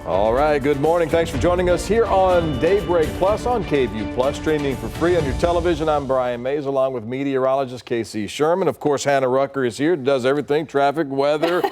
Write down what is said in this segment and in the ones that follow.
All right, good morning. Thanks for joining us here on Daybreak Plus on KVUE Plus, streaming for free on your television. I'm Brian Mays, along with meteorologist Casey Sherman. Of course, Hannah Rucker is here, does everything, traffic, weather.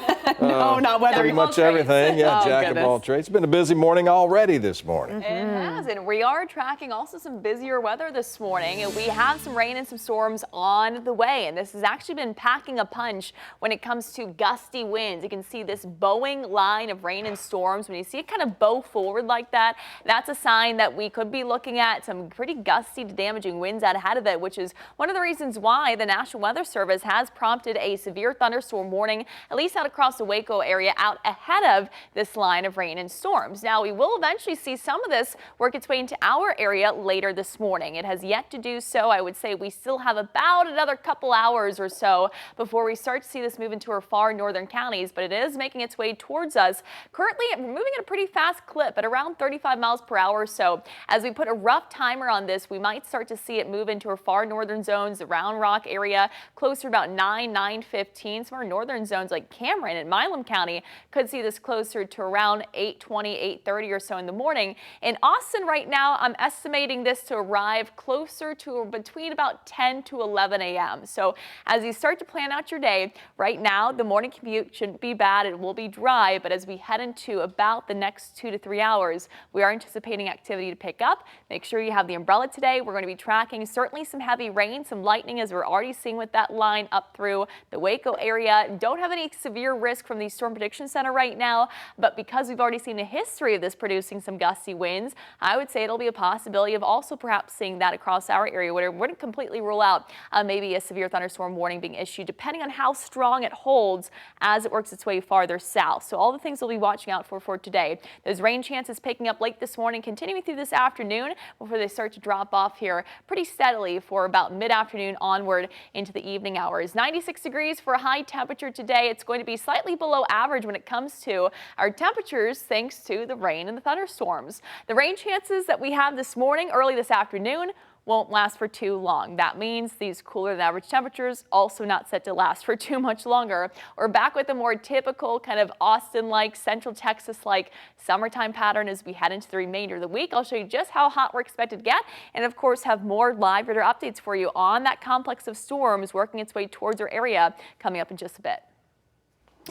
No, not weather. Pretty much everything. Yeah, jack of all trades. It's been a busy morning already this morning. It has, and we are tracking also some busier weather this morning. And we have some rain and some storms on the way, and this has actually been packing a punch when it comes to gusty winds. You can see this bowing line of rain and storms. When you see it kind of bow forward like that, that's a sign that we could be looking at some pretty gusty to damaging winds out ahead of it, which is one of the reasons why the National Weather Service has prompted a severe thunderstorm warning, at least out across the Waco area, out ahead of this line of rain and storms. Now, we will eventually see some of this work its way into our area later this morning. It has yet to do so. I would say we still have about another couple hours or so before we start to see this move into our far northern counties, but it is making its way towards us. Currently, we're moving at a pretty fast clip at around 35 miles per hour. So as we put a rough timer on this, we might start to see it move into our far northern zones, the Round Rock area, closer to about 9:15. Some of our northern zones like Cameron and Milam County could see this closer to around 8:20, 8:30 or so in the morning. In Austin right now, I'm estimating this to arrive closer to between about 10 to 11 a.m. So as you start to plan out your day, right now the morning commute shouldn't be bad. It will be dry, but as we head into about the next 2 to 3 hours, we are anticipating activity to pick up. Make sure you have the umbrella today. We're going to be tracking certainly some heavy rain, some lightning, as we're already seeing with that line up through the Waco area. Don't have any severe risk from the Storm Prediction Center right now, but because we've already seen a history of this producing some gusty winds, I would say it'll be a possibility of also perhaps seeing that across our area, where it wouldn't completely rule out maybe a severe thunderstorm warning being issued, depending on how strong it holds as it works its way farther south. So all the things we'll be watching out for today. Those rain chances picking up late this morning, continuing through this afternoon before they start to drop off here pretty steadily for about mid-afternoon onward into the evening hours. 96 degrees for a high temperature today. It's going to be slightly below average when it comes to our temperatures thanks to the rain and the thunderstorms. The rain chances that we have this morning, early this afternoon, won't last for too long. That means these cooler than average temperatures also not set to last for too much longer. We're back with a more typical kind of Austin-like, Central Texas-like summertime pattern as we head into the remainder of the week. I'll show you just how hot we're expected to get, and of course have more live radar updates for you on that complex of storms working its way towards our area coming up in just a bit.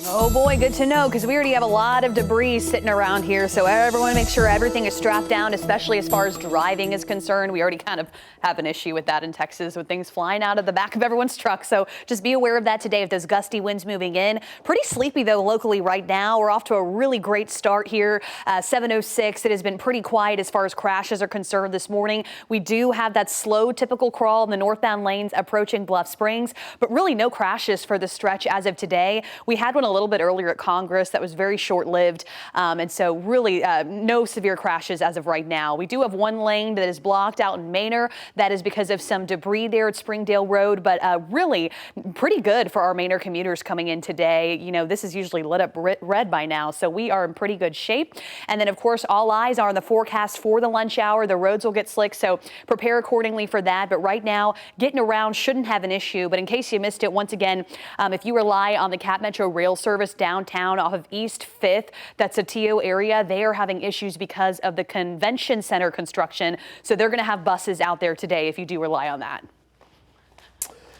Oh boy, good to know, because we already have a lot of debris sitting around here, so everyone make sure everything is strapped down, especially as far as driving is concerned. We already kind of have an issue with that in Texas with things flying out of the back of everyone's truck, so just be aware of that today if those gusty winds moving in. Pretty sleepy though locally right now. We're off to a really great start here. 7:06. It has been pretty quiet as far as crashes are concerned this morning. We do have that slow typical crawl in the northbound lanes approaching Bluff Springs, but really no crashes for the stretch as of today. We had one a little bit earlier at Congress that was very short-lived, and so really no severe crashes as of right now. We do have one lane that is blocked out in Manor. That is because of some debris there at Springdale Road, but really pretty good for our Manor commuters coming in today. You know, this is usually lit up red by now, so we are in pretty good shape. And then, of course, all eyes are on the forecast for the lunch hour. The roads will get slick, so prepare accordingly for that. But right now, getting around shouldn't have an issue. But in case you missed it, once again, if you rely on the Cap Metro rail service downtown off of East 5th, that's a TO area, they are having issues because of the convention center construction. So they're going to have buses out there today if you do rely on that.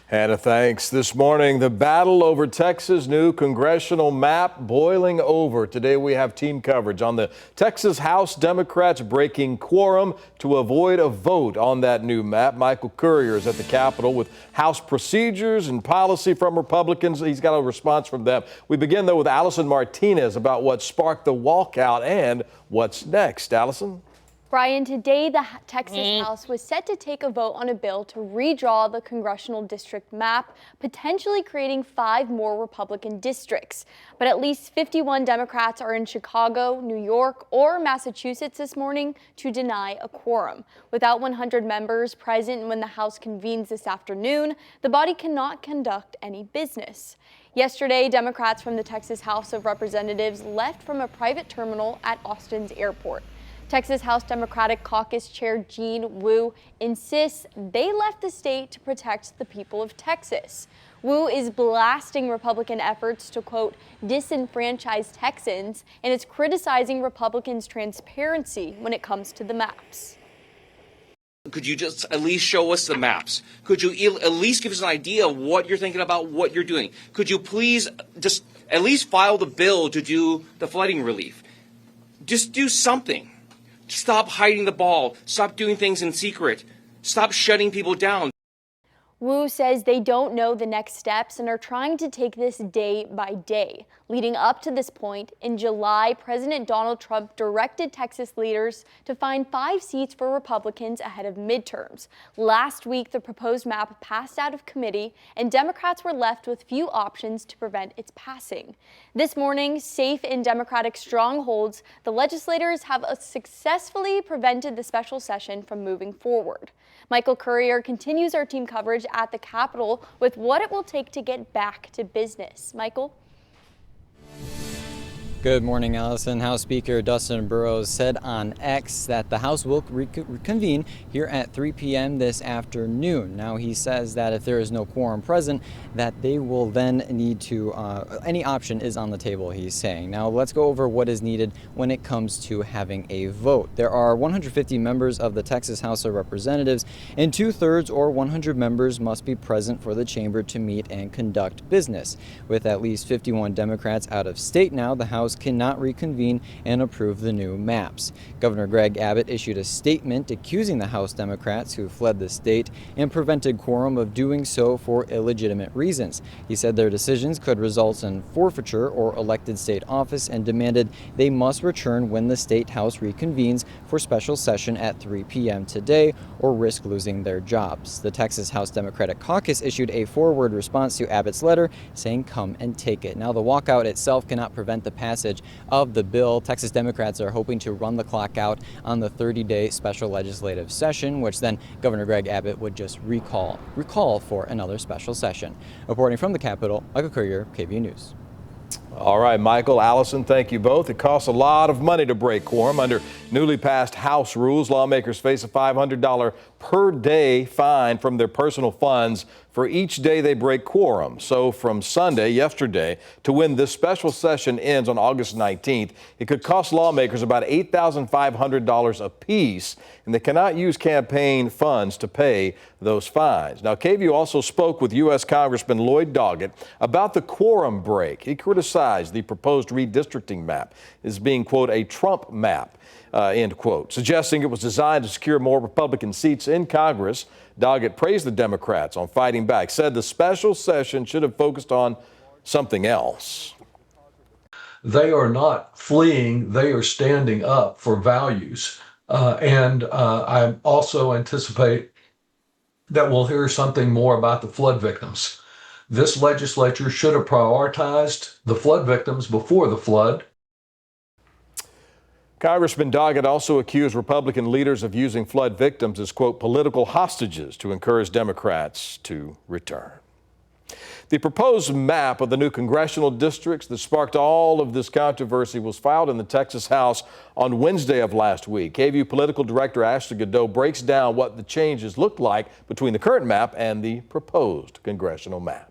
Hannah, thanks. This morning, the battle over Texas' new congressional map boiling over. Today, we have team coverage on the Texas House Democrats breaking quorum to avoid a vote on that new map. Michael Courier is at the Capitol with House procedures and policy from Republicans. He's got a response from them. We begin, though, with Allison Martinez about what sparked the walkout and what's next. Allison? Brian, today the Texas House was set to take a vote on a bill to redraw the congressional district map, potentially creating 5 more Republican districts. But at least 51 Democrats are in Chicago, New York, or Massachusetts this morning to deny a quorum. Without 100 members present when the House convenes this afternoon, the body cannot conduct any business. Yesterday, Democrats from the Texas House of Representatives left from a private terminal at Austin's airport. Texas House Democratic Caucus Chair Jean Wu insists they left the state to protect the people of Texas. WU is blasting Republican efforts to, quote, disenfranchise Texans, and it's criticizing Republicans' transparency when it comes to the maps. Could you just at least show us the maps? Could you at least give us an idea of what you're thinking about, what you're doing? Could you please just at least file the bill to do the flooding relief? Just do something. Stop hiding the ball. Stop doing things in secret. Stop shutting people down. WU says they don't know the next steps and are trying to take this day by day. Leading up to this point, in July, President Donald Trump directed Texas leaders to find 5 seats for Republicans ahead of midterms. Last week, the proposed map passed out of committee, and Democrats were left with few options to prevent its passing. This morning, safe in Democratic strongholds, the legislators have successfully prevented the special session from moving forward. Michael Courier continues our team coverage at the Capitol with what it will take to get back to business. Michael? Good morning, Allison. House Speaker Dustin Burrows said on X that the House will reconvene here at 3 p.m. this afternoon. Now, he says that if there is no quorum present, that they will then need to, any option is on the table, he's saying. Now, let's go over what is needed when it comes to having a vote. There are 150 members of the Texas House of Representatives, and 2/3 or 100 members must be present for the chamber to meet and conduct business. With at least 51 Democrats out of state now, the House cannot reconvene and approve the new maps. Governor Greg Abbott issued a statement accusing the House Democrats who fled the state and prevented quorum of doing so for illegitimate reasons. He said their decisions could result in forfeiture or elected state office and demanded they must return when the state House reconvenes for special session at 3 p.m. today or risk losing their jobs. The Texas House Democratic Caucus issued a forward response to Abbott's letter saying, "Come and take it." Now, the walkout itself cannot prevent the passage of the bill. Texas Democrats are hoping to run the clock out on the 30-day special legislative session, which then Governor Greg Abbott would just recall for another special session. Reporting from the Capitol, Michael Courier, KVUE News. All right, Michael, Allison, thank you both. It costs a lot of money to break quorum. Under newly passed House rules, lawmakers face a $500 per day fine from their personal funds for each day they break quorum. So from Sunday, yesterday, to when this special session ends on August 19th, it could cost lawmakers about $8,500 apiece, and they cannot use campaign funds to pay those fines. Now, KVUE also spoke with U.S. Congressman Lloyd Doggett about the quorum break. He criticized the proposed redistricting map as being, quote, a Trump map, end quote, suggesting it was designed to secure more Republican seats in Congress. Doggett praised the Democrats on fighting back, said the special session should have focused on something else. They are not fleeing, they are standing up for values. And I also anticipate that we'll hear something more about the flood victims. This legislature should have prioritized the flood victims before the flood. Congressman Doggett also accused Republican leaders of using flood victims as, quote, political hostages to encourage Democrats to return. The proposed map of the new congressional districts that sparked all of this controversy was filed in the Texas House on Wednesday of last week. KVUE Political Director Ashley Godot breaks down what the changes look like between the current map and the proposed congressional map.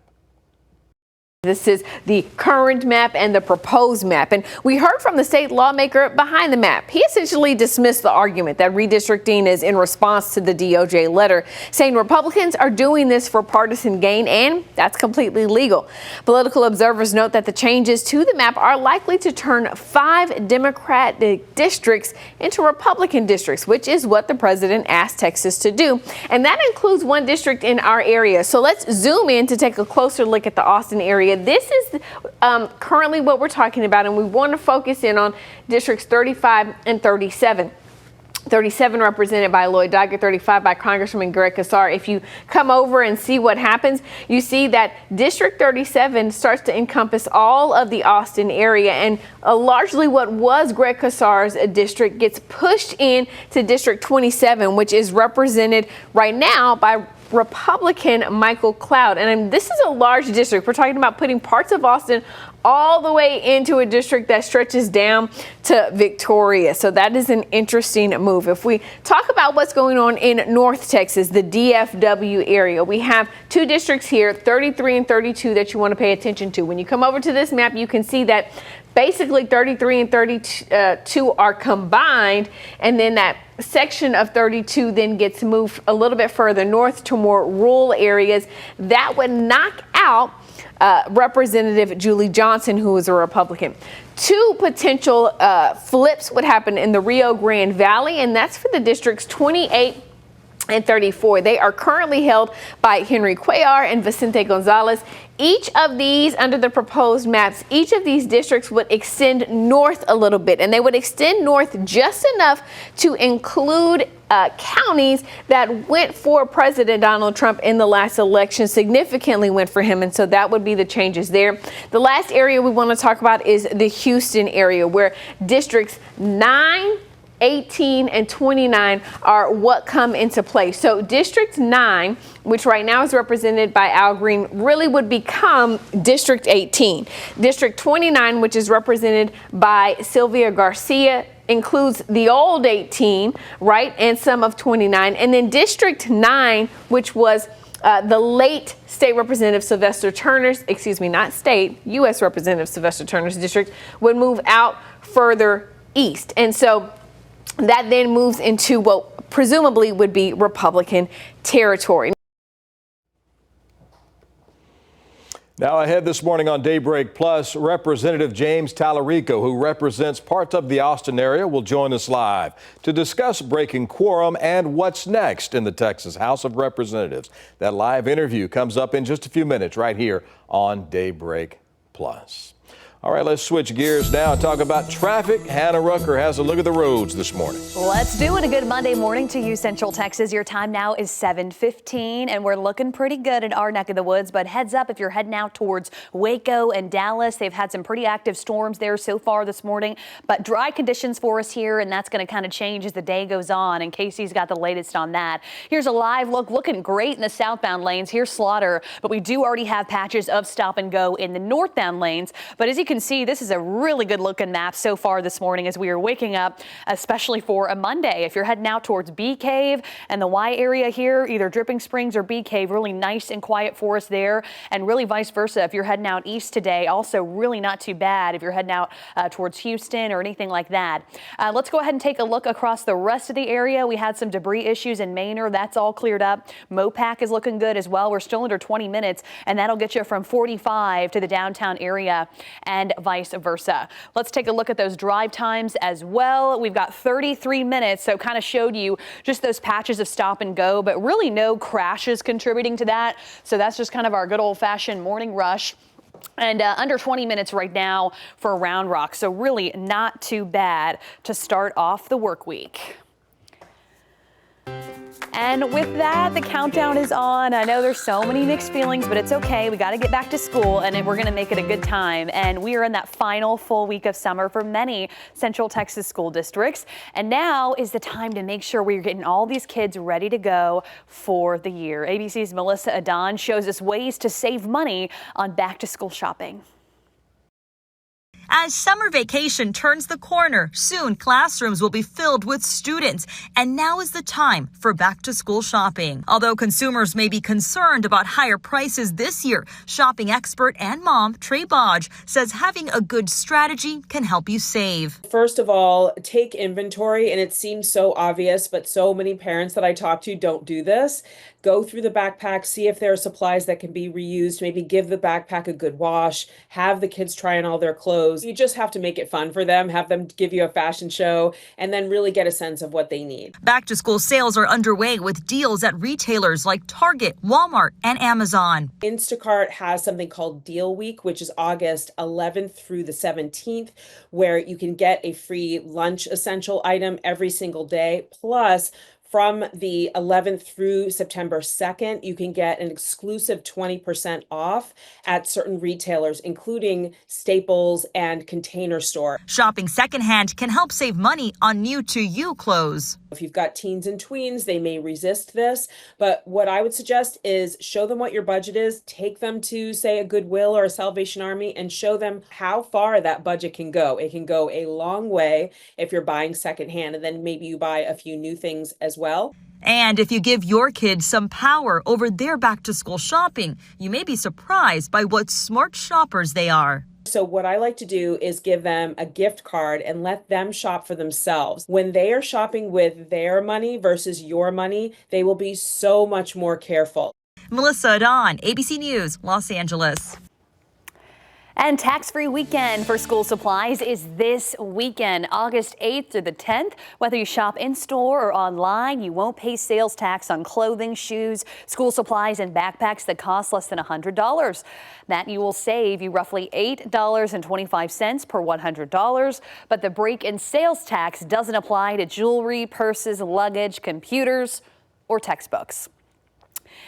This is the current map and the proposed map. And we heard from the state lawmaker behind the map. He essentially dismissed the argument that redistricting is in response to the DOJ letter, saying Republicans are doing this for partisan gain, and that's completely legal. Political observers note that the changes to the map are likely to turn 5 Democratic districts into Republican districts, which is what the president asked Texas to do. And that includes 1 district in our area. So let's zoom in to take a closer look at the Austin area. This is currently what we're talking about, and we want to focus in on districts 35 and 37. 37 represented by Lloyd Doggett, 35 by Congressman Greg Casar. If you come over and see what happens, you see that District 37 starts to encompass all of the Austin area, and largely what was Greg Casar's district gets pushed in to District 27, which is represented right now by Republican Michael Cloud. And this is a large district. We're talking about putting parts of Austin all the way into a district that stretches down to Victoria. So that is an interesting move. If we talk about what's going on in North Texas, the DFW area, we have two districts here, 33 and 32, that you want to pay attention to. When you come over to this map, you can see that basically 33 and 32 are combined, and then that section of 32 then gets moved a little bit further north to more rural areas. That would knock out Representative Julie Johnson, who is a Republican. Two potential flips would happen in the Rio Grande Valley, and that's for the districts 28 and 34. They are currently held by Henry Cuellar and Vicente Gonzalez. Each of these, under the proposed maps, each of these districts would extend north a little bit, and they would extend north just enough to include counties that went for President Donald Trump in the last election, significantly went for him, and so that would be the changes there. The last area we want to talk about is the Houston area, where districts 9, 18 and 29 are what come into play. So District 9, which right now is represented by Al Green, really would become District 18. District 29, which is represented by Sylvia Garcia, includes the old 18, right, and some of 29. And then District 9, which was the late State Representative Sylvester Turner's, not state, U.S. Representative Sylvester Turner's district, would move out further east. And so that then moves into what presumably would be Republican territory. Now ahead this morning on Daybreak Plus, Representative James Tallarico, who represents parts of the Austin area, will join us live to discuss breaking quorum and what's next in the Texas House of Representatives. That live interview comes up in just a few minutes right here on Daybreak Plus. All right, let's switch gears now and talk about traffic. Hannah Rucker has a look at the roads this morning. Let's do it. A good Monday morning to you, Central Texas. Your time now is 7:15, and we're looking pretty good in our neck of the woods. But heads up if you're heading out towards Waco and Dallas. They've had some pretty active storms there so far this morning, but dry conditions for us here, and that's going to kind of change as the day goes on. And Casey's got the latest on that. Here's a live look, looking great in the southbound lanes. Here's Slaughter, but we do already have patches of stop and go in the northbound lanes. But as you can see, this is a really good looking map so far this morning as we are waking up, especially for a Monday. If you're heading out towards Bee Cave and the Y area here, either Dripping Springs or Bee Cave, really nice and quiet for us there, and really vice versa. If you're heading out east today, also really not too bad if you're heading out towards Houston or anything like that. Let's go ahead and take a look across the rest of the area. We had some debris issues in Manor. That's all cleared up. Mopac is looking good as well. We're still under 20 minutes, and that'll get you from 45 to the downtown area and vice versa. Let's take a look at those drive times as well. We've got 33 minutes, so kind of showed you just those patches of stop and go, but really no crashes contributing to that. So that's just kind of our good old-fashioned morning rush. And under 20 minutes right now for Round Rock, so really not too bad to start off the work week. And with that, the countdown is on. I know there's so many mixed feelings, but it's okay. We got to get back to school, and we're going to make it a good time. And we are in that final full week of summer for many Central Texas school districts. And now is the time to make sure we're getting all these kids ready to go for the year. ABC's Melissa Adon shows us ways to save money on back-to-school shopping. As summer vacation turns the corner, soon classrooms will be filled with students, and now is the time for back-to-school shopping. Although consumers may be concerned about higher prices this year, shopping expert and mom Trey Bodge says having a good strategy can help you save. First of all, take inventory, and it seems so obvious, but so many parents that I talk to don't do this. Go through the backpack, see if there are supplies that can be reused, maybe give the backpack a good wash, have the kids try on all their clothes. You just have to make it fun for them, have them give you a fashion show, and then really get a sense of what they need. Back to school sales are underway with deals at retailers like Target, Walmart, and Amazon. Instacart has something called Deal Week, which is August 11th through the 17th, where you can get a free lunch essential item every single day, plus From the 11th through September 2nd, you can get an exclusive 20% off at certain retailers, including Staples and Container Store. Shopping secondhand can help save money on new-to-you clothes. If you've got teens and tweens, they may resist this, but what I would suggest is show them what your budget is, take them to, say, a Goodwill or a Salvation Army, and show them how far that budget can go. It can go a long way if you're buying secondhand, and then maybe you buy a few new things as well. And if you give your kids some power over their back-to-school shopping, you may be surprised by what smart shoppers they are. So what I like to do is give them a gift card and let them shop for themselves. When they are shopping with their money versus your money, they will be so much more careful. Melissa Adon, ABC News, Los Angeles. And tax-free weekend for school supplies is this weekend, August 8th through the 10th. Whether you shop in-store or online, you won't pay sales tax on clothing, shoes, school supplies, and backpacks that cost less than $100. That you will save you roughly $8.25 per $100. But the break-in sales tax doesn't apply to jewelry, purses, luggage, computers, or textbooks.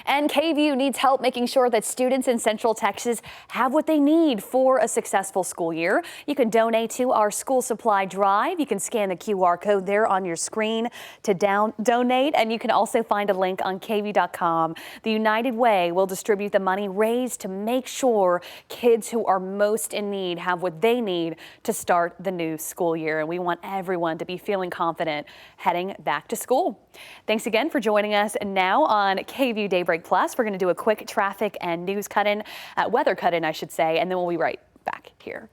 And KVUE needs help making sure that students in Central Texas have what they need for a successful school year. You can donate to our school supply drive. You can scan the QR code there on your screen to donate, and you can also find a link on KVUE.com. The United Way will distribute the money raised to make sure kids who are most in need have what they need to start the new school year. And we want everyone to be feeling confident heading back to school. Thanks again for joining us. And now on KVUE Daybreak Plus, we're going to do a quick traffic and news cut-in, weather cut-in, I should say, and then we'll be right back here.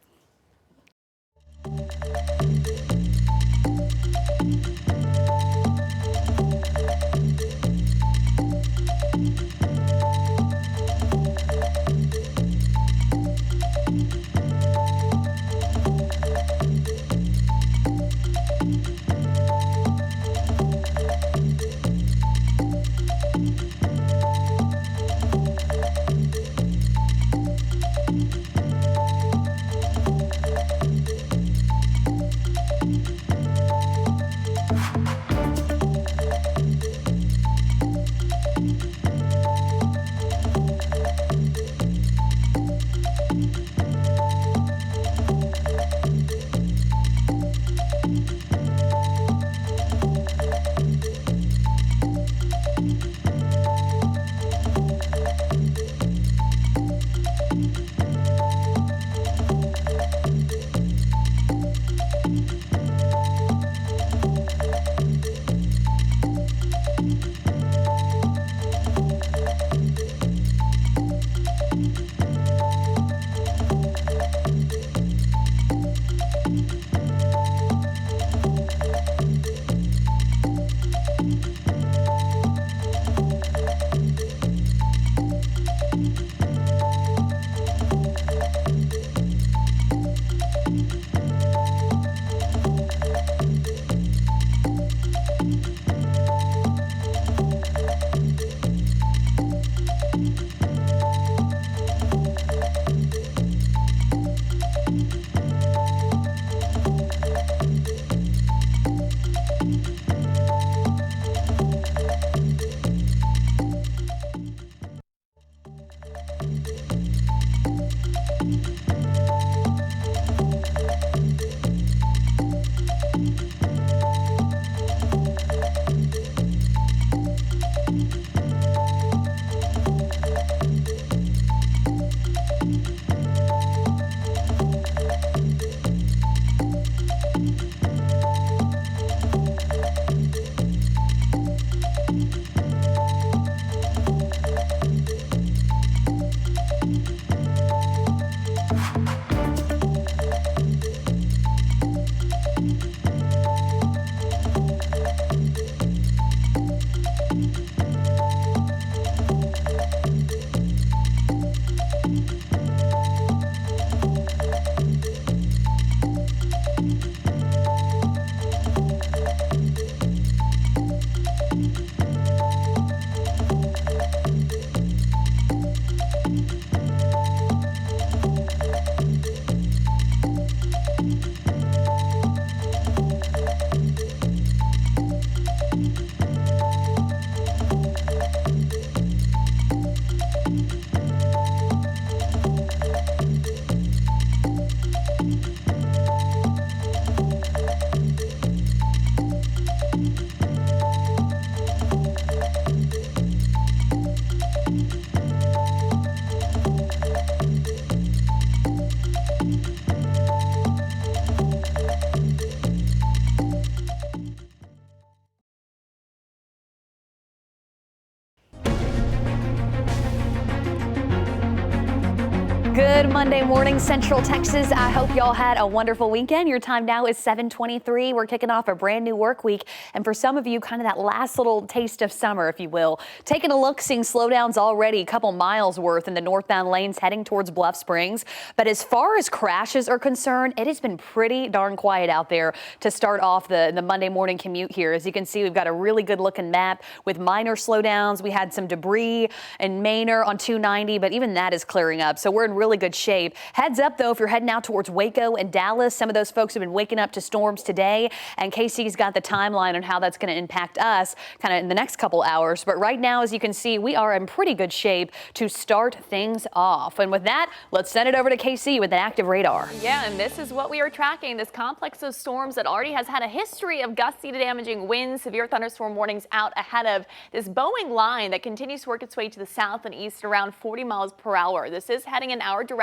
Good Monday morning, Central Texas. I hope y'all had a wonderful weekend. Your time now is 7:23. We're kicking off a brand new work week. And for some of you, kind of that last little taste of summer, if you will. Taking a look, seeing slowdowns already, a couple miles worth in the northbound lanes heading towards Bluff Springs. But as far as crashes are concerned, it has been pretty darn quiet out there to start off the Monday morning commute here. As you can see, we've got a really good looking map with minor slowdowns. We had some debris in Manor on 290, but even that is clearing up. So we're in really good shape. Heads up, though, if you're heading out towards Waco and Dallas, some of those folks have been waking up to storms today, and Casey's got the timeline on how that's going to impact us kind of in the next couple hours. But right now, as you can see, we are in pretty good shape to start things off. And with that, let's send it over to Casey with an active radar. Yeah, and this is what we are tracking. This complex of storms that already has had a history of gusty to damaging winds, severe thunderstorm warnings out ahead of this Boeing line that continues to work its way to the south and east around 40 miles per hour. This is heading in our direction.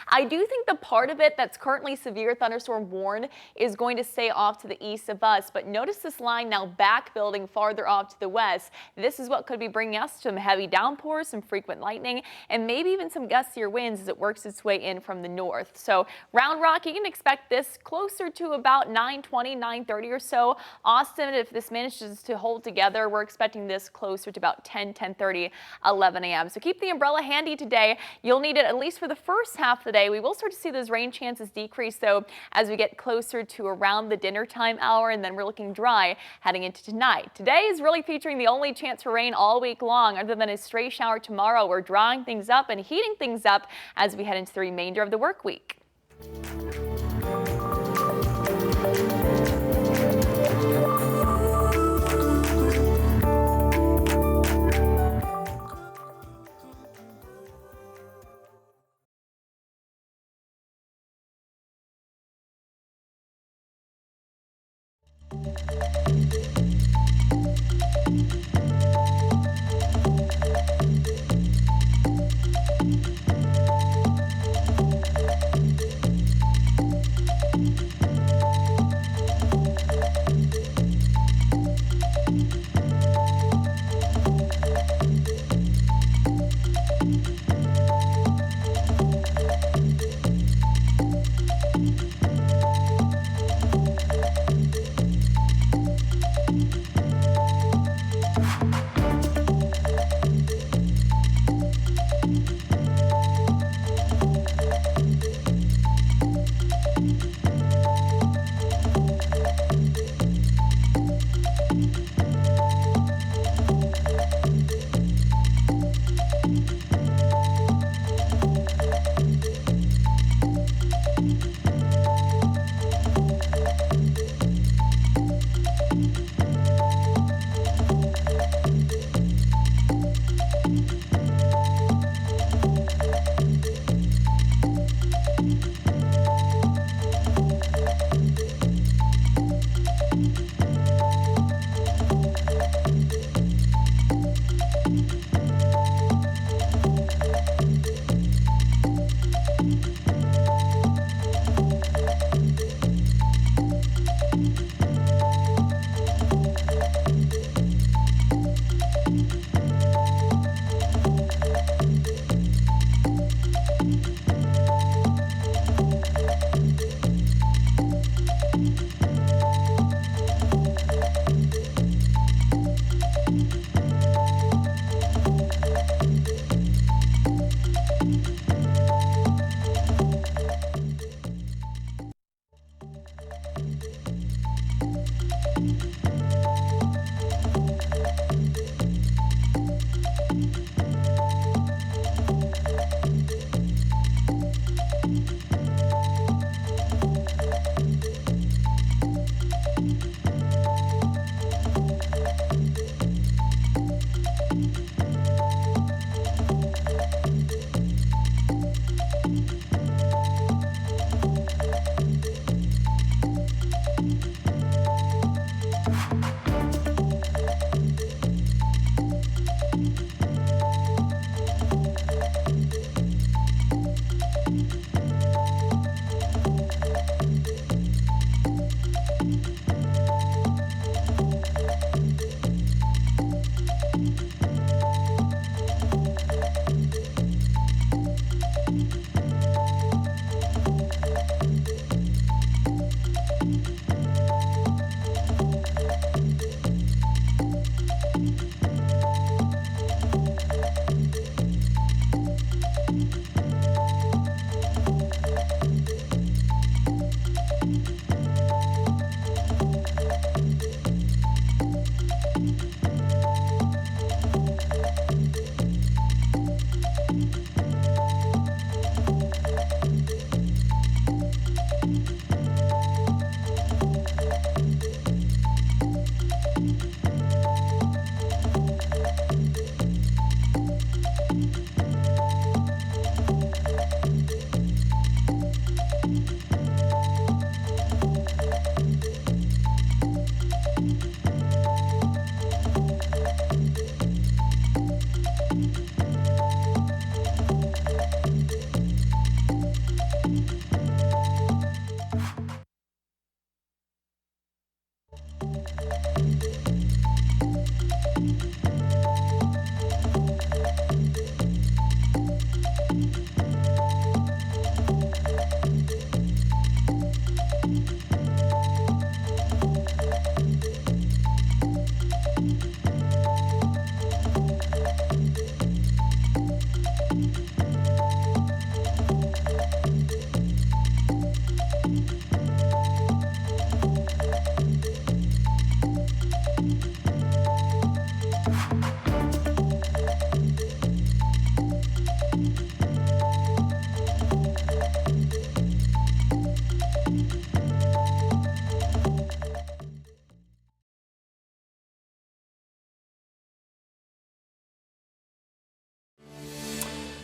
I do think the part of it that's currently severe thunderstorm warned is going to stay off to the east of us, but notice this line now back building farther off to the west. This is what could be bringing us some heavy downpours, some frequent lightning, and maybe even some gustier winds as it works its way in from the north. So Round Rock, you can expect this closer to about 9:20, 9:30 or so. Austin, if this manages to hold together, we're expecting this closer to about 10, 10:30, 11 a.m. So keep the umbrella handy today. You'll need it at least for the first half of the day. We will start to see those rain chances decrease, though, as we get closer to around the dinner time hour, and then we're looking dry heading into tonight. Today is really featuring the only chance for rain all week long, other than a stray shower tomorrow. We're drying things up and heating things up as we head into the remainder of the work week.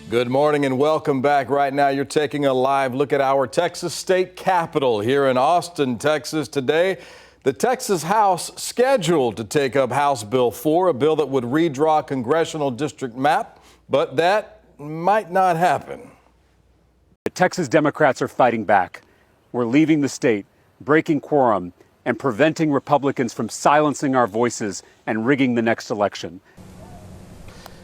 Good morning and welcome back. Right now, you're taking a live look at our Texas state capitol here in Austin, Texas. Today, the Texas House scheduled to take up House Bill 4, a bill that would redraw a congressional district map, but that might not happen. The Texas Democrats are fighting back. We're leaving the state, breaking quorum, and preventing Republicans from silencing our voices and rigging the next election.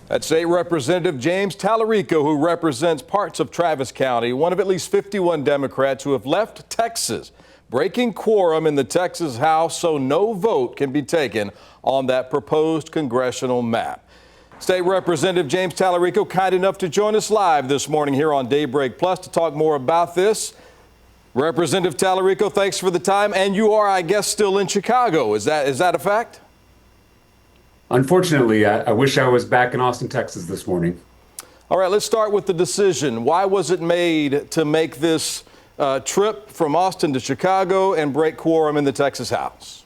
That's State Representative James Tallarico, who represents parts of Travis County, one of at least 51 Democrats who have left Texas, breaking quorum in the Texas House so no vote can be taken on that proposed congressional map. State Representative James Tallarico, kind enough to join us live this morning here on Daybreak Plus to talk more about this. Representative Tallarico, thanks for the time. And you are, I guess, still in Chicago. Is that a fact? Unfortunately, I wish I was back in Austin, Texas this morning. All right, let's start with the decision. Why was it made to make this trip from Austin to Chicago and break quorum in the Texas House?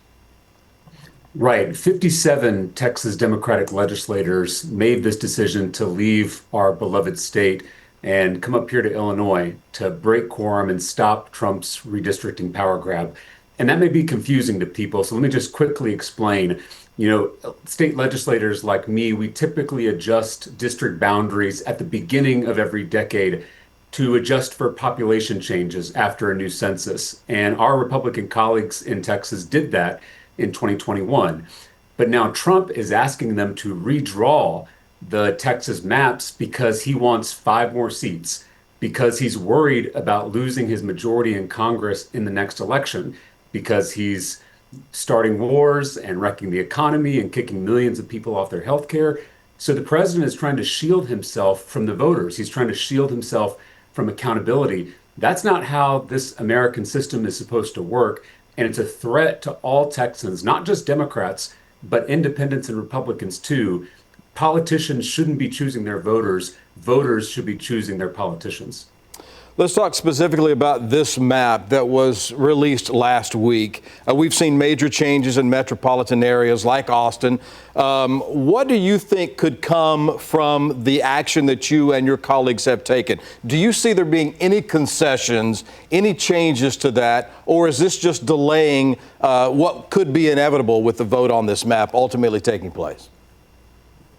Right. 57 Texas Democratic legislators made this decision to leave our beloved state and come up here to Illinois to break quorum and stop Trump's redistricting power grab. And that may be confusing to people, so let me just quickly explain. You know, state legislators like me, we typically adjust district boundaries at the beginning of every decade to adjust for population changes after a new census. And our Republican colleagues in Texas did that in 2021. But now Trump is asking them to redraw the Texas maps because he wants 5 more seats, because he's worried about losing his majority in Congress in the next election, because he's starting wars and wrecking the economy and kicking millions of people off their health care. So the president is trying to shield himself from the voters. He's trying to shield himself from accountability. That's not how this American system is supposed to work. And it's a threat to all Texans, not just Democrats, but independents and Republicans too. Politicians shouldn't be choosing their voters. Voters should be choosing their politicians. Let's talk specifically about this map that was released last week. We've seen major changes in metropolitan areas like Austin. What do you think could come from the action that you and your colleagues have taken? Do you see there being any concessions, any changes to that, or is this just delaying what could be inevitable with the vote on this map ultimately taking place?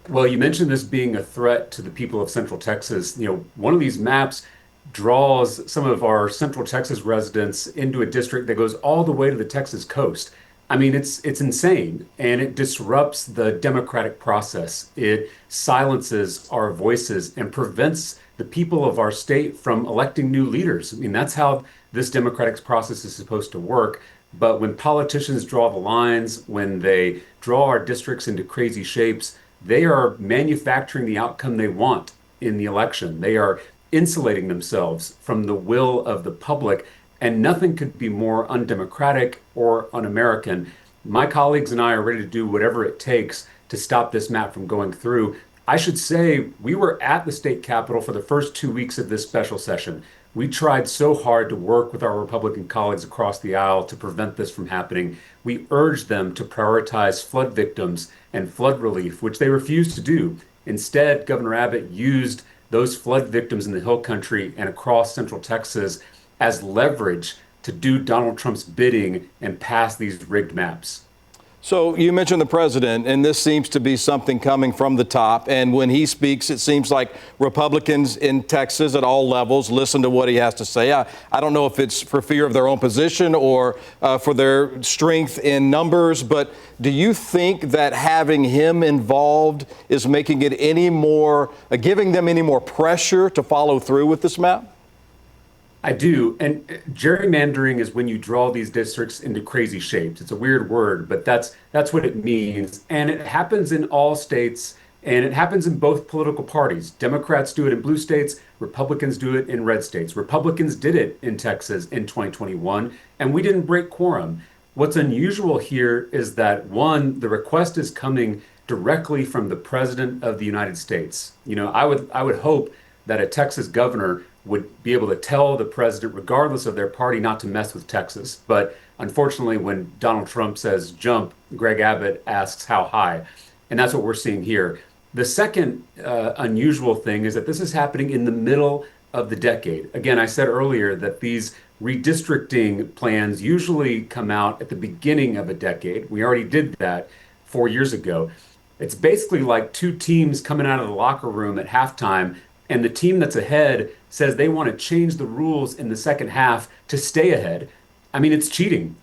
Well, you mentioned this being a threat to the people of Central Texas. You know, one of these maps draws some of our Central Texas residents into a district that goes all the way to the Texas coast. I mean, it's insane, and it disrupts the democratic process. It silences our voices and prevents the people of our state from electing new leaders. I mean, that's how this democratic process is supposed to work. But when politicians draw the lines, when they draw our districts into crazy shapes, they are manufacturing the outcome they want in the election. They are insulating themselves from the will of the public, and nothing could be more undemocratic or un-American. My colleagues and I are ready to do whatever it takes to stop this map from going through. I should say we were at the state capitol for the first 2 weeks of this special session. We tried so hard to work with our Republican colleagues across the aisle to prevent this from happening. We urged them to prioritize flood victims and flood relief, which they refused to do. Instead, Governor Abbott used those flood victims in the Hill Country and across Central Texas as leverage to do Donald Trump's bidding and pass these rigged maps. So you mentioned the president, and this seems to be something coming from the top. And when he speaks, it seems like Republicans in Texas at all levels listen to what he has to say. I don't know if it's for fear of their own position or for their strength in numbers, but do you think that having him involved is making it any more, giving them any more pressure to follow through with this map? I do. And gerrymandering is when you draw these districts into crazy shapes. It's a weird word, but that's what it means. And it happens in all states, and it happens in both political parties. Democrats do it in blue states, Republicans do it in red states. Republicans did it in Texas in 2021, and we didn't break quorum. What's unusual here is that, one, the request is coming directly from the President of the United States. You know, I would hope that a Texas governor would be able to tell the president, regardless of their party, not to mess with Texas. But unfortunately, when Donald Trump says jump, Greg Abbott asks how high. And that's what we're seeing here. The second unusual thing is that this is happening in the middle of the decade. Again, I said earlier that these redistricting plans usually come out at the beginning of a decade. We already did that 4 years ago. It's basically like two teams coming out of the locker room at halftime, and the team that's ahead says they want to change the rules in the second half to stay ahead. I mean, it's cheating,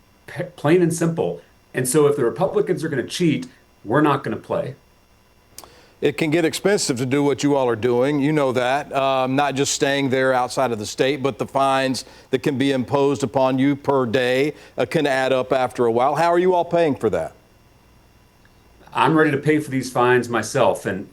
plain and simple. And so if the Republicans are going to cheat, we're not going to play. It can get expensive to do what you all are doing. You know that. Not just staying there outside of the state, but the fines that can be imposed upon you per day can add up after a while. How are you all paying for that? I'm ready to pay for these fines myself. And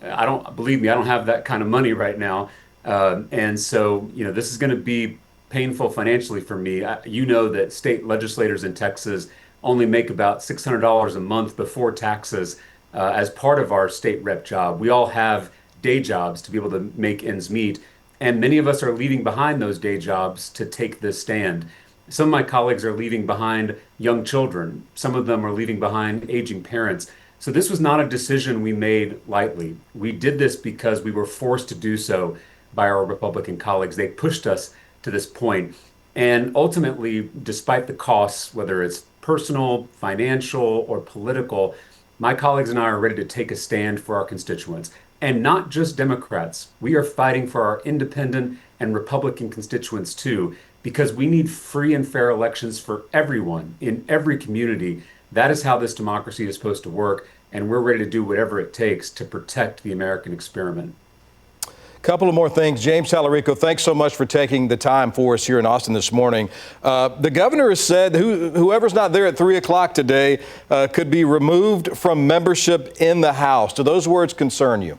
believe me, I don't have that kind of money right now. And so, this is going to be painful financially for me. You know that state legislators in Texas only make about $600 a month before taxes. As part of our state rep job. We all have day jobs to be able to make ends meet, and many of us are leaving behind those day jobs to take this stand. Some of my colleagues are leaving behind young children. Some of them are leaving behind aging parents. So this was not a decision we made lightly. We did this because we were forced to do so by our Republican colleagues. They pushed us to this point. And ultimately, despite the costs, whether it's personal, financial, or political, my colleagues and I are ready to take a stand for our constituents, and not just Democrats. We are fighting for our independent and Republican constituents too, because we need free and fair elections for everyone in every community. That is how this democracy is supposed to work, and we're ready to do whatever it takes to protect the American experiment. Couple of more things. James Talarico, thanks so much for taking the time for us here in Austin this morning. The governor has said whoever's not there at 3 o'clock today could be removed from membership in the House. Do those words concern you?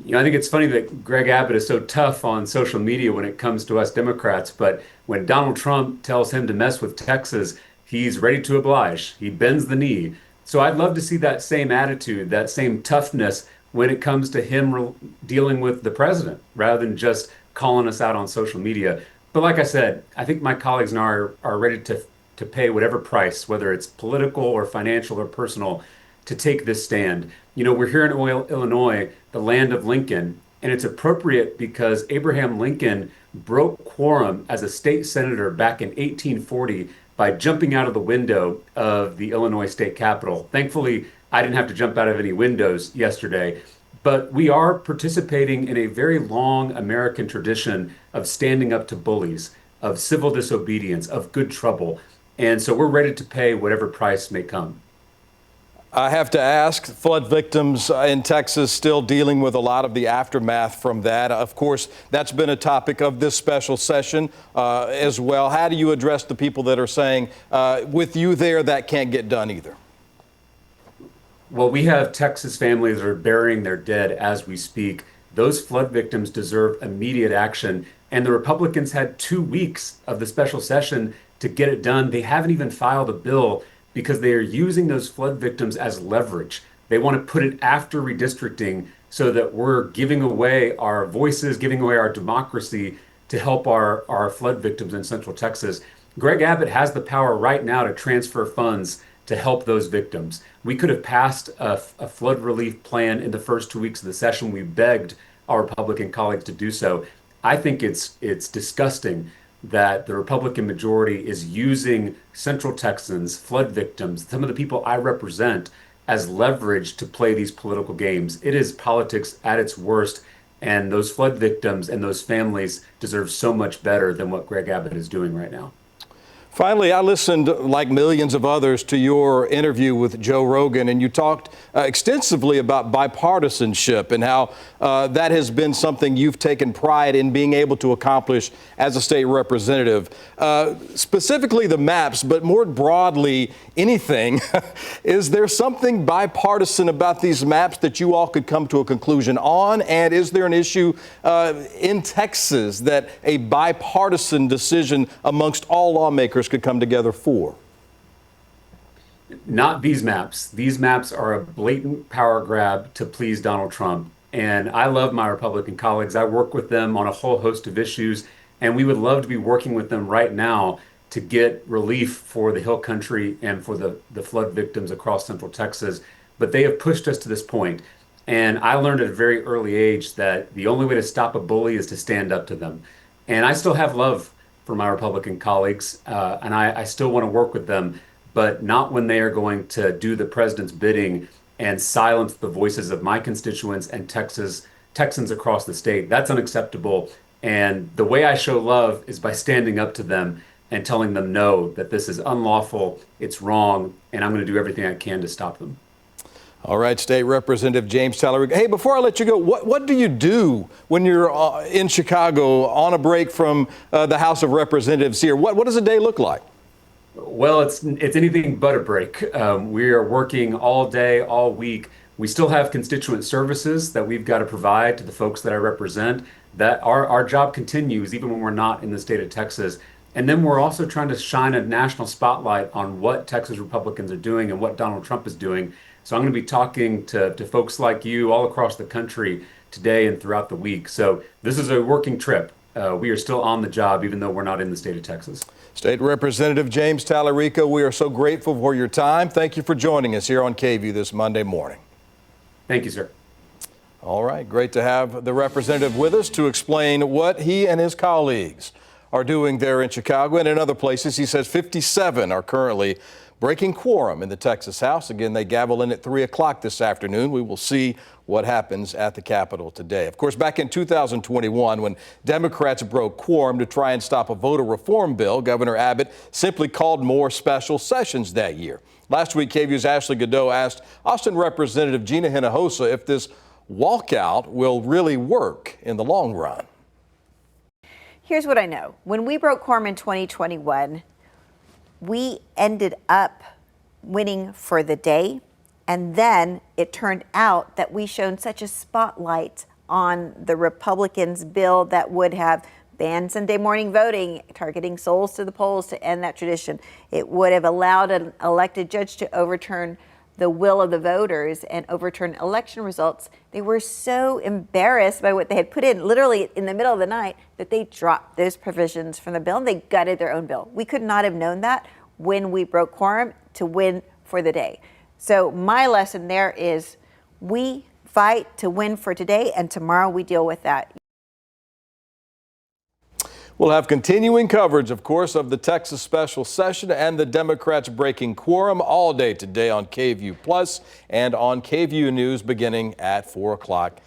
I think it's funny that Greg Abbott is so tough on social media when it comes to us Democrats, but when Donald Trump tells him to mess with Texas, he's ready to oblige. He bends the knee. So I'd love to see that same attitude, that same toughness when it comes to him dealing with the president, rather than just calling us out on social media. But like I said, I think my colleagues and I are ready to pay whatever price, whether it's political or financial or personal, to take this stand. We're here in Illinois, the land of Lincoln, and it's appropriate because Abraham Lincoln broke quorum as a state senator back in 1840 by jumping out of the window of the Illinois state capitol. Thankfully, I didn't have to jump out of any windows yesterday, but we are participating in a very long American tradition of standing up to bullies, of civil disobedience, of good trouble. And so we're ready to pay whatever price may come. I have to ask, flood victims in Texas still dealing with a lot of the aftermath from that. Of course, that's been a topic of this special session as well. How do you address the people that are saying, with you there, that can't get done either? Well, we have Texas families that are burying their dead as we speak. Those flood victims deserve immediate action. And the Republicans had 2 weeks of the special session to get it done. They haven't even filed a bill because they are using those flood victims as leverage. They want to put it after redistricting so that we're giving away our voices, giving away our democracy to help our flood victims in Central Texas. Greg Abbott has the power right now to transfer funds to help those victims. We could have passed a flood relief plan in the first 2 weeks of the session. We begged our Republican colleagues to do so. I think it's disgusting that the Republican majority is using Central Texans, flood victims, some of the people I represent, as leverage to play these political games. It is politics at its worst, and those flood victims and those families deserve so much better than what Greg Abbott is doing right now. Finally, I listened, like millions of others, to your interview with Joe Rogan, and you talked extensively about bipartisanship and how that has been something you've taken pride in being able to accomplish as a state representative. Specifically the maps, but more broadly, anything. Is there something bipartisan about these maps that you all could come to a conclusion on? And is there an issue in Texas that a bipartisan decision amongst all lawmakers could come together for? Not these maps. These maps are a blatant power grab to please Donald Trump. And I love my Republican colleagues. I work with them on a whole host of issues, and we would love to be working with them right now to get relief for the Hill Country and for the flood victims across Central Texas. But they have pushed us to this point. And I learned at a very early age that the only way to stop a bully is to stand up to them. And I still have love for my Republican colleagues, and I still want to work with them, but not when they are going to do the president's bidding and silence the voices of my constituents and Texans across the state. That's unacceptable. And the way I show love is by standing up to them and telling them no, that this is unlawful, it's wrong, and I'm going to do everything I can to stop them. All right, State Representative James Tallarico. Hey, before I let you go, what do you do when you're in Chicago on a break from the House of Representatives here? What does a day look like? Well, it's anything but a break. We are working all day, all week. We still have constituent services that we've got to provide to the folks that I represent. That our job continues even when we're not in the state of Texas. And then we're also trying to shine a national spotlight on what Texas Republicans are doing and what Donald Trump is doing. So I'm going to be talking to folks like you all across the country today and throughout the week. So this is a working trip. We are still on the job, even though we're not in the state of Texas. State Representative James Tallarico, we are so grateful for your time. Thank you for joining us here on KVUE this Monday morning. Thank you, sir. All right, great to have the representative with us to explain what he and his colleagues are doing there in Chicago and in other places. He says 57 are currently breaking quorum in the Texas House. Again, they gavel in at 3 o'clock this afternoon. We will see what happens at the Capitol today. Of course, back in 2021, when Democrats broke quorum to try and stop a voter reform bill, Governor Abbott simply called more special sessions that year. Last week, KVUE's Ashley Godot asked Austin Representative Gina Hinojosa if this walkout will really work in the long run. Here's what I know. When we broke quorum in 2021, we ended up winning for the day. And then it turned out that we shone such a spotlight on the Republicans' bill that would have banned Sunday morning voting, targeting souls to the polls to end that tradition. It would have allowed an elected judge to overturn the will of the voters and overturn election results. They were so embarrassed by what they had put in, literally in the middle of the night, that they dropped those provisions from the bill and they gutted their own bill. We could not have known that when we broke quorum to win for the day. So my lesson there is we fight to win for today, and tomorrow we deal with that. We'll have continuing coverage, of course, of the Texas special session and the Democrats breaking quorum all day today on KVUE Plus and on KVUE News beginning at 4 o'clock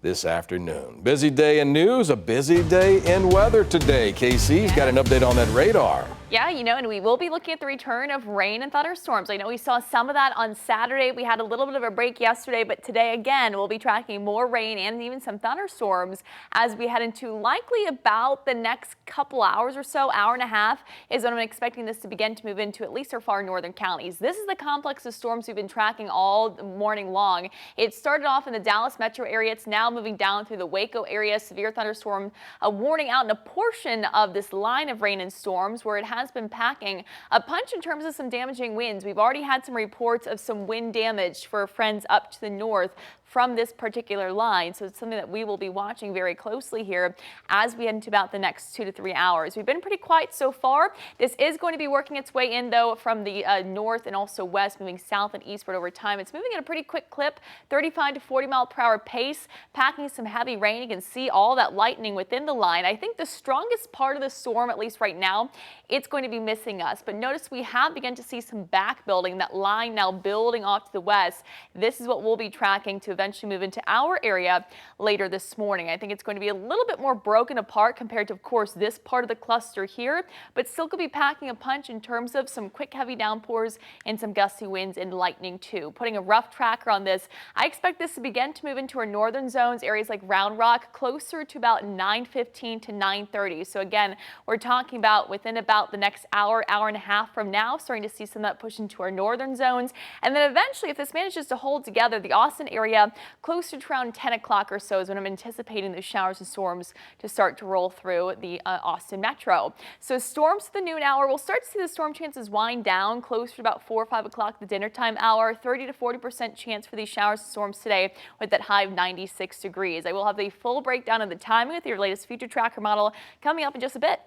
this afternoon. Busy day in news, a busy day in weather today. KC's got an update on that radar. Yeah, and we will be looking at the return of rain and thunderstorms. I know we saw some of that on Saturday. We had a little bit of a break yesterday, but today again, we'll be tracking more rain and even some thunderstorms as we head into likely about the next couple hours or so, hour and a half is when I'm expecting this to begin to move into at least our far northern counties. This is the complex of storms we've been tracking all morning long. It started off in the Dallas metro area. It's now moving down through the Waco area. Severe thunderstorm warning out in a portion of this line of rain and storms where it has been packing a punch in terms of some damaging winds. We've already had some reports of some wind damage for friends up to the north from this particular line. So it's something that we will be watching very closely here as we head into about the next 2 to 3 hours. We've been pretty quiet so far. This is going to be working its way in though from the north and also west, moving south and eastward over time. It's moving at a pretty quick clip, 35 to 40 mile per hour pace, packing some heavy rain. You can see all that lightning within the line. I think the strongest part of the storm, at least right now, it's going to be missing us. But notice we have begun to see some back building, that line now building off to the west. This is what we'll be tracking to eventually move into our area later this morning. I think it's going to be a little bit more broken apart compared to, of course, this part of the cluster here, but still could be packing a punch in terms of some quick heavy downpours and some gusty winds and lightning too. Putting a rough tracker on this, I expect this to begin to move into our northern zones, areas like Round Rock, closer to about 9:15 to 9:30. So again, we're talking about within about the next hour, hour and a half from now, starting to see some of that push into our northern zones. And then eventually, if this manages to hold together, the Austin area closer to around 10 o'clock or so is when I'm anticipating those showers and storms to start to roll through the Austin metro. So storms to the noon hour, we'll start to see the storm chances wind down closer to about 4 or 5 o'clock the dinner time hour. 30 to 40% chance for these showers and storms today with that high of 96 degrees. I will have the full breakdown of the timing with your latest future tracker model coming up in just a bit.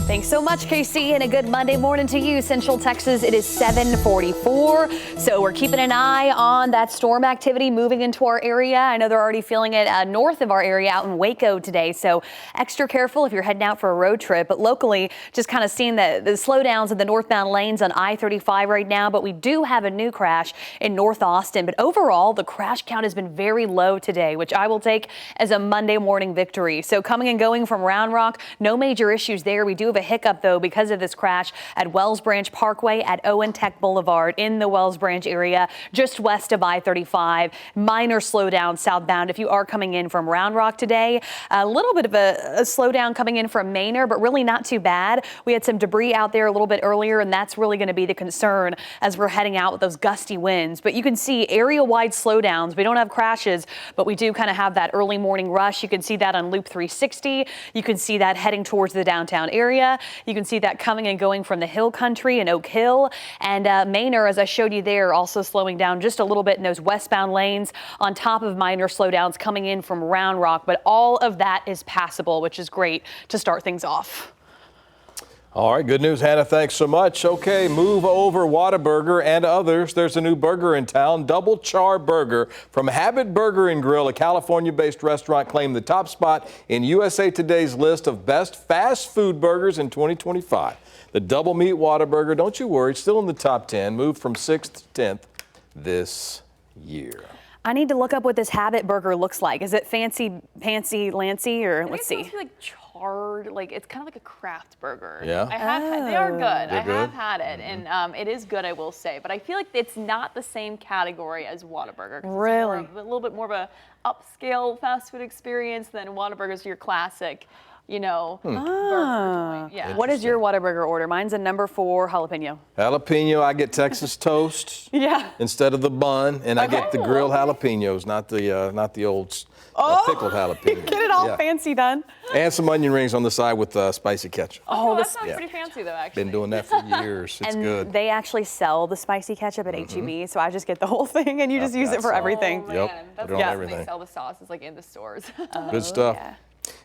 Thanks so much, KC, and a good Monday morning to you, Central Texas. It is 7:44, so we're keeping an eye on that storm activity moving into our area. I know they're already feeling it north of our area out in Waco today, so extra careful if you're heading out for a road trip. But locally, just kind of seeing the slowdowns in the northbound lanes on I-35 right now, but we do have a new crash in North Austin. But overall, the crash count has been very low today, which I will take as a Monday morning victory. So coming and going from Round Rock, no major issues there. We do have a hiccup, though, because of this crash at Wells Branch Parkway at Owen Tech Boulevard in the Wells Branch area, just west of I-35. Minor slowdown southbound if you are coming in from Round Rock today. A little bit of a slowdown coming in from Manor, but really not too bad. We had some debris out there a little bit earlier, and that's really going to be the concern as we're heading out with those gusty winds. But you can see area-wide slowdowns. We don't have crashes, but we do kind of have that early morning rush. You can see that on Loop 360. You can see that heading towards the downtown area. You can see that coming and going from the Hill Country and Oak Hill. And Manor, as I showed you there, also slowing down just a little bit in those westbound lanes on top of minor slowdowns coming in from Round Rock. But all of that is passable, which is great to start things off. All right, good news, Hannah. Thanks so much. Okay, move over Whataburger and others. There's a new burger in town, Double Char Burger from Habit Burger and Grill, a California-based restaurant, claimed the top spot in USA Today's list of best fast food burgers in 2025. The Double Meat Whataburger, don't you worry, still in the top 10, moved from 6th to 10th this year. I need to look up what this Habit Burger looks like. Is it fancy Lancy, or let's see? It's like charred, like it's kind of like a craft burger. Yeah. I have had, they are good. I good? have had it, and it is good, I will say. But I feel like it's not the same category as Whataburger. Really? It's a little bit more of a upscale fast food experience than Whataburger's your classic, you know, burger joint. Yeah. What is your Whataburger order? Mine's a number 4 jalapeno. Jalapeno, I get Texas toast Yeah. instead of the bun, and I get the grilled jalapenos, not the old pickled jalapeno. Get it all Yeah. fancy done. And some onion rings on the side with spicy ketchup. Oh, that sounds pretty fancy though, actually. Been doing that for years. It's And good. they actually sell the spicy ketchup at HEB, so I just get the whole thing, and you just use it for everything. Oh, Yep, man. put That's it on awesome. everything. They sell the sauces like in the stores. Good stuff. yeah.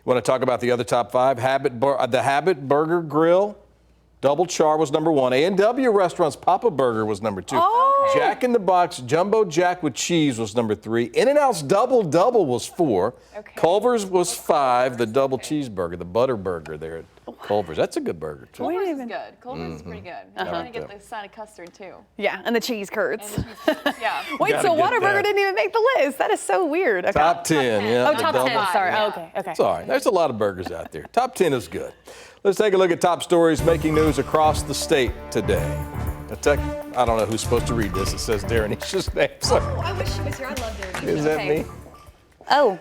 Want to talk about the other top 5? The Habit Burger Grill, Double Char was number 1. A&W Restaurants Papa Burger was number 2. Oh. Jack in the Box Jumbo Jack with cheese was number 3. In-N-Out's Double Double was 4. Okay. Culver's was 5. The double cheeseburger, the butter burger there at Culver's. That's a good burger too. Culver's is good. Culver's is pretty good. You want to get the side of custard too. Yeah, and the cheese curds. Yeah. Wait, Gotta so get Whataburger that. didn't even make the list. That is so weird. Okay. Top 10, yeah. Oh, the top double- 10. Sorry. Yeah. Oh, okay. Okay. It's all right. There's a lot of burgers out there. Top 10 is good. Let's take a look at top stories making news across the state today. I don't know who's supposed to read this. It says Darrenisha's name. So, I wish she was here. I love Darren. is that me? Oh.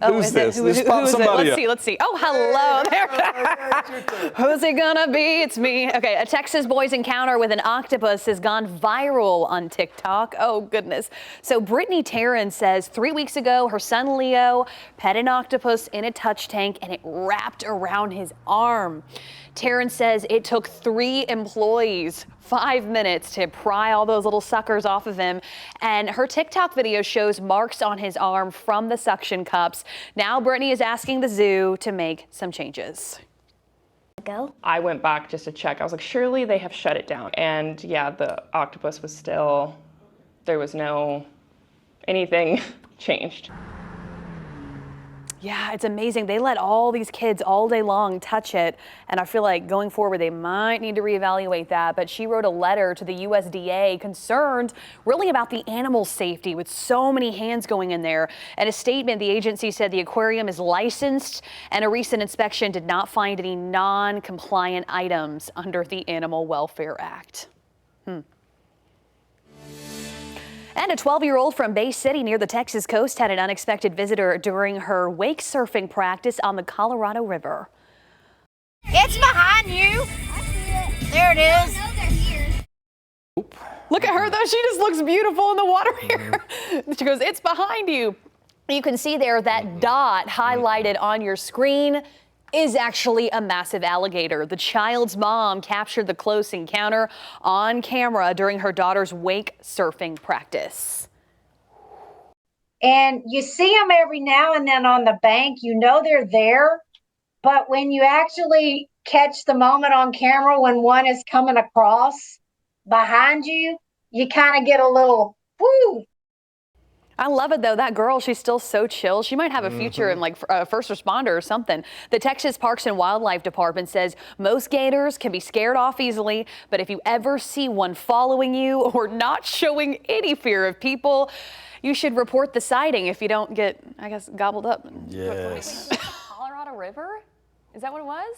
Who's is this? It? This Who popped is it? somebody Let's up. see. Let's see. Oh, hello there. Who's it gonna be? It's me. Okay, a Texas boy's encounter with an octopus has gone viral on TikTok. Oh, goodness. So Brittany Taryn says 3 weeks ago, her son Leo pet an octopus in a touch tank and it wrapped around his arm. Taryn says it took 3 employees 5 minutes to pry all those little suckers off of him. And her TikTok video shows marks on his arm from the suction cups. Now Brittany is asking the zoo to make some changes. I went back just to check. I was like, surely they have shut it down. And yeah, the octopus was still, there was anything changed. Yeah, it's amazing. They let all these kids all day long touch it. And I feel like going forward, they might need to reevaluate that. But she wrote a letter to the USDA concerned really about the animal safety with so many hands going in there. In a statement, the agency said the aquarium is licensed and a recent inspection did not find any non-compliant items under the Animal Welfare Act. And a 12-year-old from Bay City near the Texas coast had an unexpected visitor during her wake surfing practice on the Colorado River. It's behind you. I see it. There it is. I know they're here. Look at her, though. She just looks beautiful in the water here. She goes, it's behind you. You can see there that dot highlighted on your screen is actually a massive alligator. The child's mom captured the close encounter on camera during her daughter's wake surfing practice. And you see them every now and then on the bank. You know they're there. But when you actually catch the moment on camera when one is coming across behind you, you kind of get a little whoo. I love it, though. That girl, she's still so chill. She might have a future in like first responder or something. The Texas Parks and Wildlife Department says most gators can be scared off easily, but if you ever see one following you or not showing any fear of people, you should report the sighting if you don't get, I guess, gobbled up. Yes. Colorado River? Is that what it was?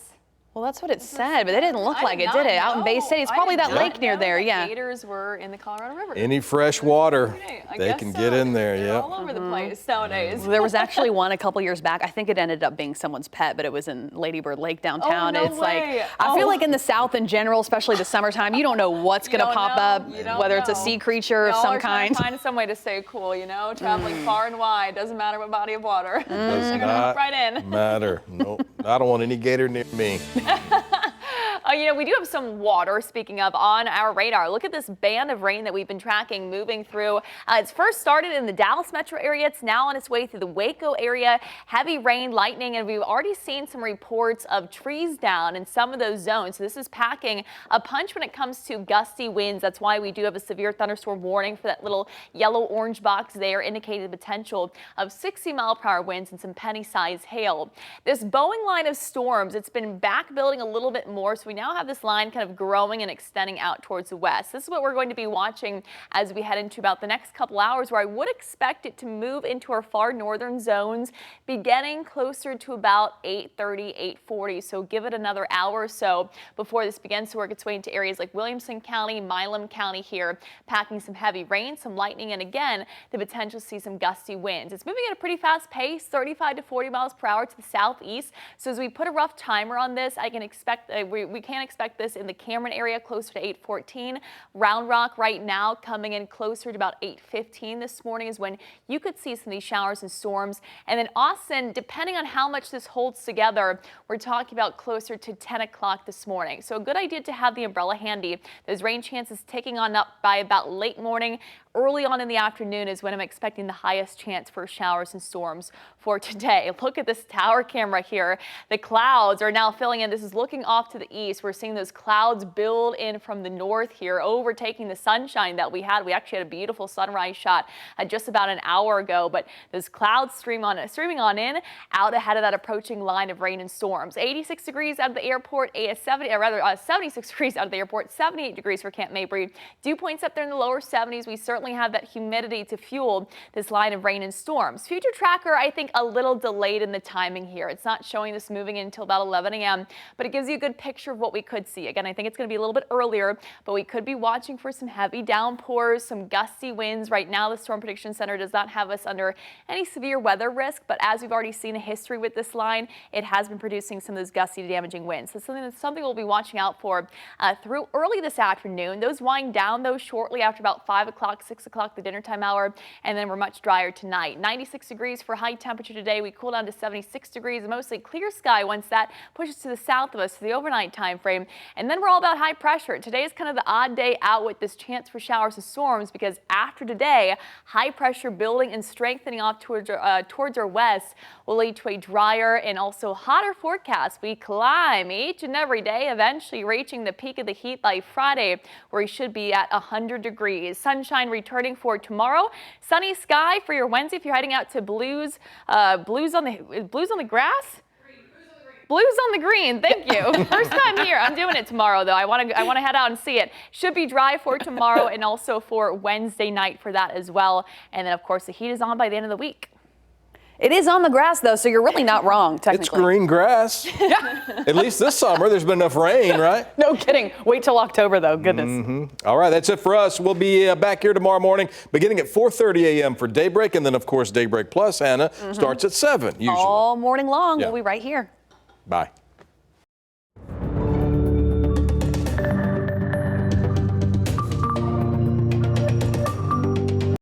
Well, that's what it said, but it didn't look like it, did it? Out in Bay City. It's probably that lake near there, yeah. Gators were in the Colorado River. Any fresh water, I they guess can so. get in there, They're yeah. all over the place nowadays. There was actually one a couple years back. I think it ended up being someone's pet, but it was in Lady Bird Lake downtown. Oh, no It's way. like, I feel like in the South in general, especially the summertime, you don't know what's going to pop up, whether it's a sea creature of some kind. Find some way to stay cool, you know, traveling far and wide. Doesn't matter what body of water. Does They're gonna not hook right in. matter. Nope. I don't want any gator near me. You know, we do have some water, speaking of, on our radar. Look at this band of rain that we've been tracking moving through. It's first started in the Dallas metro area. It's now on its way through the Waco area. Heavy rain, lightning, and we've already seen some reports of trees down in some of those zones. So this is packing a punch when it comes to gusty winds. That's why we do have a severe thunderstorm warning for that little yellow-orange box there, indicating the potential of 60-mile-per-hour winds and some penny-sized hail. This Boeing line of storms, it's been back building a little bit more, so we now have this line kind of growing and extending out towards the west. This is what we're going to be watching as we head into about the next couple hours, where I would expect it to move into our far northern zones beginning closer to about 8:30, 8:40. So give it another hour or so before this begins to work its way into areas like Williamson County, Milam County here, packing some heavy rain, some lightning, and again, the potential to see some gusty winds. It's moving at a pretty fast pace, 35 to 40 miles per hour to the southeast. So as we put a rough timer on this, I can expect we can expect this in the Cameron area closer to 8:14. Round Rock right now coming in closer to about 8:15 this morning is when you could see some of these showers and storms. And then Austin, depending on how much this holds together, we're talking about closer to 10 o'clock this morning. So a good idea to have the umbrella handy. Those rain chances ticking on up by about late morning. Early on in the afternoon is when I'm expecting the highest chance for showers and storms for today. Look at this tower camera here. The clouds are now filling in. This is looking off to the east. We're seeing those clouds build in from the north here, overtaking the sunshine that we had. We actually had a beautiful sunrise shot just about an hour ago, but those clouds streaming on in, out ahead of that approaching line of rain and storms. 86 degrees out of the airport, 76 degrees out of the airport, 78 degrees for Camp Mabry. Dew points up there in the lower 70s. We certainly have that humidity to fuel this line of rain and storms. Future tracker, I think, a little delayed in the timing here. It's not showing this moving in until about 11 a.m., but it gives you a good picture of what we could see. Again, I think it's going to be a little bit earlier, but we could be watching for some heavy downpours, some gusty winds. Right now, the Storm Prediction Center does not have us under any severe weather risk, but as we've already seen a history with this line, it has been producing some of those gusty damaging winds. So something we'll be watching out for through early this afternoon. Those wind down, though, shortly after about 5 o'clock, 6 o'clock, the dinner time hour, and then we're much drier tonight. 96 degrees for high temperature today. We cool down to 76 degrees, mostly clear sky once that pushes to the south of us to the overnight time frame. And then we're all about high pressure. Today is kind of the odd day out with this chance for showers and storms, because after today, high pressure building and strengthening off towards our west will lead to a drier and also hotter forecast. We climb each and every day, eventually reaching the peak of the heat by Friday, where we should be at 100 degrees. Sunshine returning for tomorrow. Sunny sky for your Wednesday if you're heading out to Blues on the grass. Blues on the green, thank you. First time here. I'm doing it tomorrow, though. I want to head out and see it. Should be dry for tomorrow and also for Wednesday night for that as well. And then, of course, the heat is on by the end of the week. It is on the grass, though, so you're really not wrong, technically. It's green grass. At least this summer, there's been enough rain, right? No kidding. Wait till October, though. Goodness. All right, that's it for us. We'll be back here tomorrow morning, beginning at 4:30 a.m. for Daybreak, and then, of course, Daybreak Plus, Hannah, starts at 7 usually. All morning long. Yeah. We'll be right here. Bye.